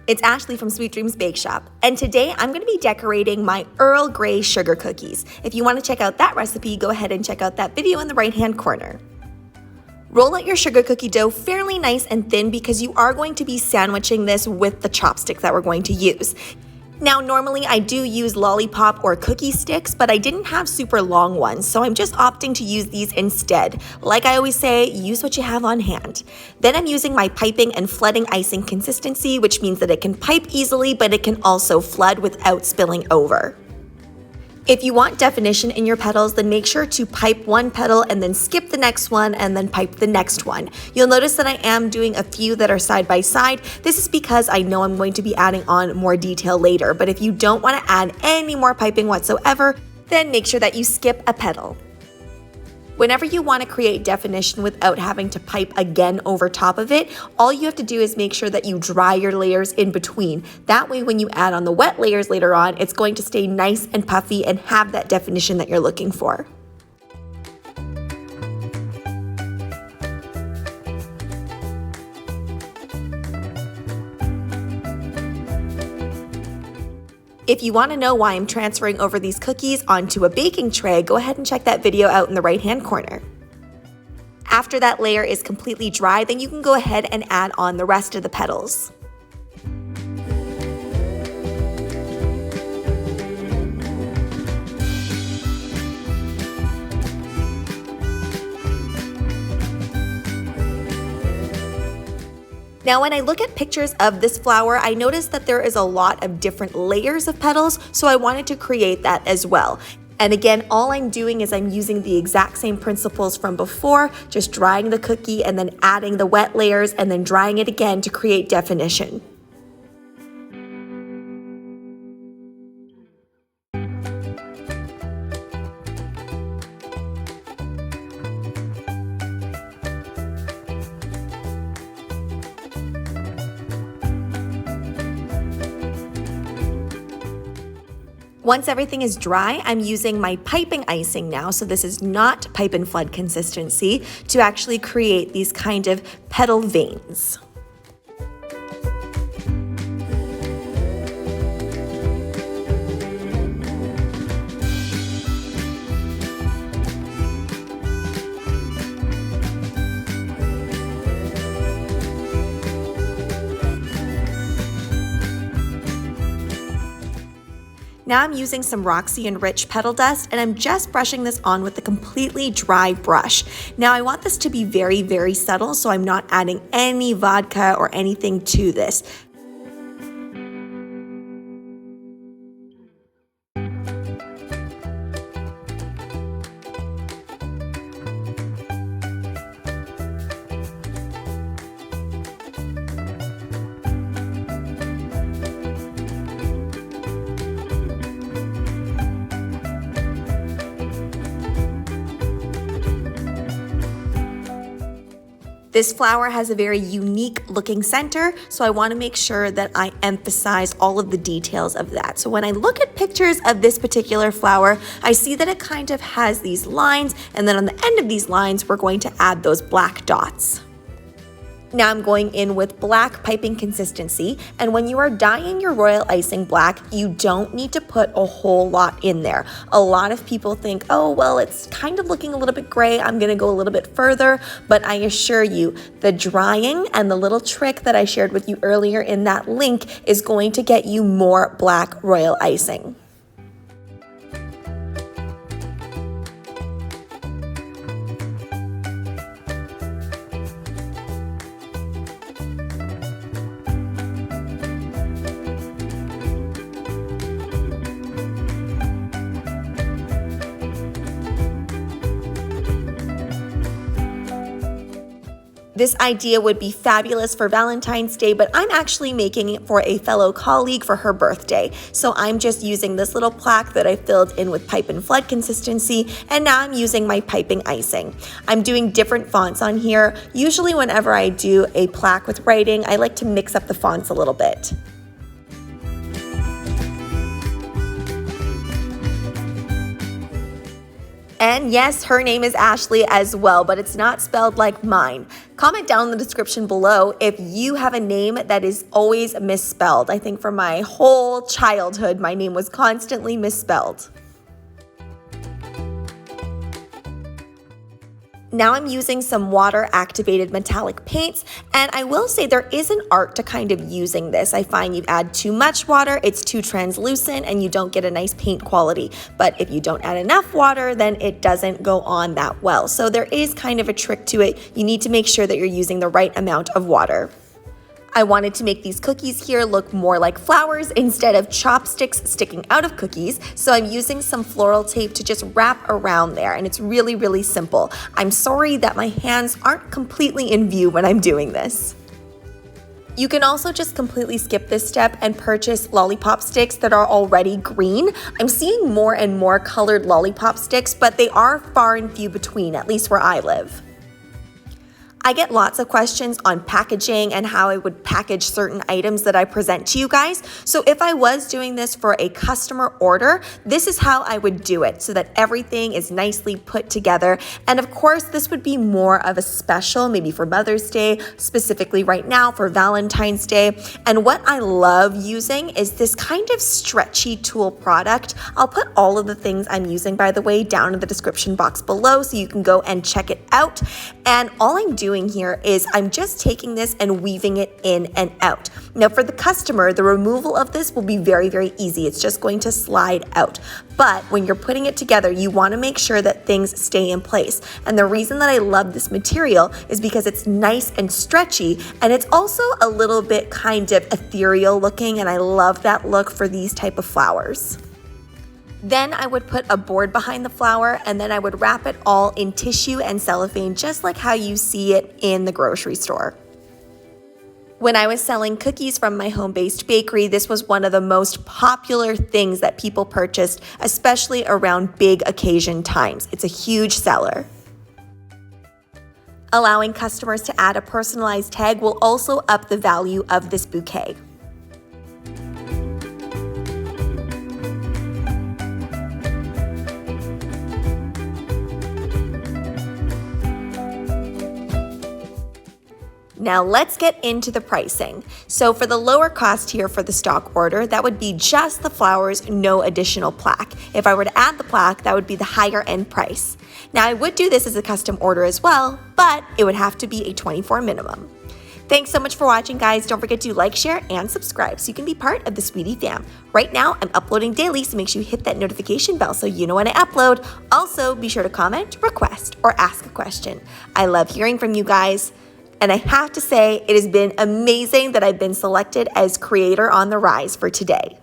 It's Ashleigh from Sweet Dreams Bake Shop, and today I'm going to be decorating my Earl Grey sugar cookies. If you want to check out that recipe, go ahead and check out that video in the right-hand corner. Roll out your sugar cookie dough fairly nice and thin because you are going to be sandwiching this with the chopstick that we're going to use. Now, normally I do use lollipop or cookie sticks, but I didn't have super long ones, so I'm just opting to use these instead. Like I always say, use what you have on hand. Then I'm using my piping and flooding icing consistency, which means that it can pipe easily, but it can also flood without spilling over. If you want definition in your petals, then make sure to pipe one petal and then skip the next one and then pipe the next one. You'll notice that I am doing a few that are side by side. This is because I know I'm going to be adding on more detail later, but if you don't want to add any more piping whatsoever, then make sure that you skip a petal. Whenever you want to create definition without having to pipe again over top of it, all you have to do is make sure that you dry your layers in between. That way when you add on the wet layers later on, it's going to stay nice and puffy and have that definition that you're looking for. If you want to know why I'm transferring over these cookies onto a baking tray, go ahead and check that video out in the right-hand corner. After that layer is completely dry, then you can go ahead and add on the rest of the petals. Now, when I look at pictures of this flower, I noticed that there is a lot of different layers of petals, so I wanted to create that as well. And again, all I'm doing is I'm using the exact same principles from before, just drying the cookie and then adding the wet layers and then drying it again to create definition. Once everything is dry, I'm using my piping icing now, so this is not pipe and flood consistency, to actually create these kind of petal veins. Now I'm using some Roxy and Rich petal dust, and I'm just brushing this on with a completely dry brush. Now I want this to be very, very subtle, so I'm not adding any vodka or anything to this. This flower has a very unique looking center, so I want to make sure that I emphasize all of the details of that. So when I look at pictures of this particular flower, I see that it kind of has these lines, and then on the end of these lines, we're going to add those black dots. Now I'm going in with black piping consistency, and when you are dyeing your royal icing black, you don't need to put a whole lot in there. A lot of people think, oh, well, it's kind of looking a little bit gray, I'm gonna go a little bit further, but I assure you, the drying and the little trick that I shared with you earlier in that link is going to get you more black royal icing. This idea would be fabulous for Valentine's Day, but I'm actually making it for a fellow colleague for her birthday. So I'm just using this little plaque that I filled in with pipe and flood consistency, and now I'm using my piping icing. I'm doing different fonts on here. Usually whenever I do a plaque with writing, I like to mix up the fonts a little bit. And yes, her name is Ashleigh as well, but it's not spelled like mine. Comment down in the description below if you have a name that is always misspelled. I think for my whole childhood, my name was constantly misspelled. Now I'm using some water-activated metallic paints, and I will say there is an art to kind of using this. I find you add too much water, it's too translucent, and you don't get a nice paint quality. But if you don't add enough water, then it doesn't go on that well. So there is kind of a trick to it. You need to make sure that you're using the right amount of water. I wanted to make these cookies here look more like flowers instead of chopsticks sticking out of cookies, so I'm using some floral tape to just wrap around there, and it's really, really simple. I'm sorry that my hands aren't completely in view when I'm doing this. You can also just completely skip this step and purchase lollipop sticks that are already green. I'm seeing more and more colored lollipop sticks, but they are far and few between, at least where I live. I get lots of questions on packaging and how I would package certain items that I present to you guys. So if I was doing this for a customer order, this is how I would do it so that everything is nicely put together. And of course, this would be more of a special, maybe for Mother's Day, specifically right now for Valentine's Day. And what I love using is this kind of stretchy tool product. I'll put all of the things I'm using, by the way, down in the description box below so you can go and check it out. And all I'm doing here is I'm just taking this and weaving it in and out. Now for the customer, the removal of this will be very, very easy. It's just going to slide out. But when you're putting it together, you want to make sure that things stay in place. And the reason that I love this material is because it's nice and stretchy, and it's also a little bit kind of ethereal looking, and I love that look for these type of flowers. Then I would put a board behind the flower, and then I would wrap it all in tissue and cellophane, just like how you see it in the grocery store. When I was selling cookies from my home-based bakery, this was one of the most popular things that people purchased, especially around big occasion times. It's a huge seller. Allowing customers to add a personalized tag will also up the value of this bouquet. Now let's get into the pricing. So for the lower cost here for the stock order, that would be just the flowers, no additional plaque. If I were to add the plaque, that would be the higher end price. Now I would do this as a custom order as well, but it would have to be a 24 minimum. Thanks so much for watching, guys. Don't forget to like, share, and subscribe so you can be part of the Sweetie fam. Right now, I'm uploading daily, so make sure you hit that notification bell so you know when I upload. Also, be sure to comment, request, or ask a question. I love hearing from you guys. And I have to say, it has been amazing that I've been selected as Creator on the Rise for today.